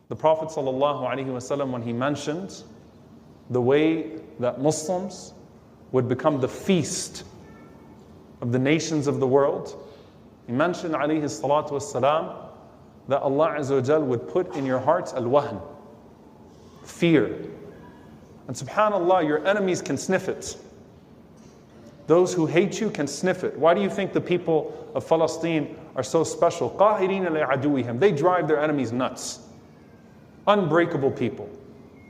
The Prophet ﷺ, when he mentioned the way that Muslims would become the feast of the nations of the world, he mentioned alayhi salatu wassalam, that Allah Azza wa Jal would put in your hearts al-wahn, fear. And subhanAllah, your enemies can sniff it. Those who hate you can sniff it. Why do you think the people of Palestine are so special? قَاهِرِينَ لِعَدُوِّهِمْ. They drive their enemies nuts. Unbreakable people,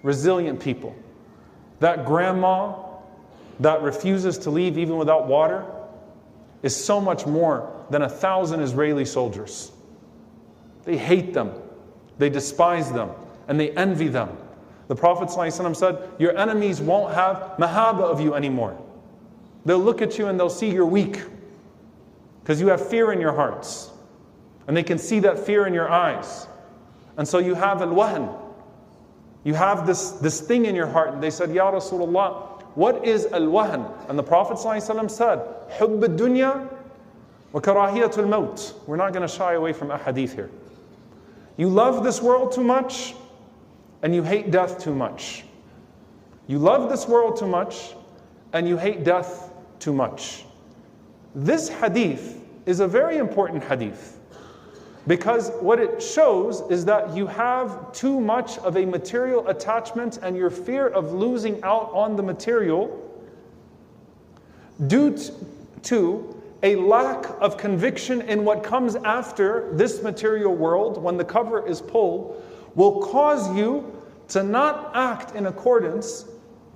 resilient people. That grandma that refuses to leave even without water is so much more than 1,000 Israeli soldiers. They hate them, they despise them, and they envy them. The Prophet ﷺ said, your enemies won't have mahaba of you anymore. They'll look at you and they'll see you're weak because you have fear in your hearts. And they can see that fear in your eyes. And so you have al-wahn. You have this thing in your heart. And they said, Ya Rasulullah, what is al-wahn? And the Prophet ﷺ said, حُبُّ الدُّنْيَا وَكَرَاهِيَةُ الْمَوْتِ. We're not going to shy away from a hadith here. You love this world too much and you hate death too much. You love this world too much and you hate death too much. This hadith is a very important hadith because what it shows is that you have too much of a material attachment and your fear of losing out on the material due to a lack of conviction in what comes after this material world when the cover is pulled will cause you to not act in accordance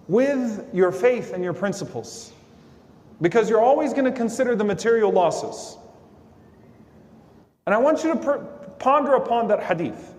with your faith and your principles. Because you're always going to consider the material losses. And I want you to ponder upon that hadith.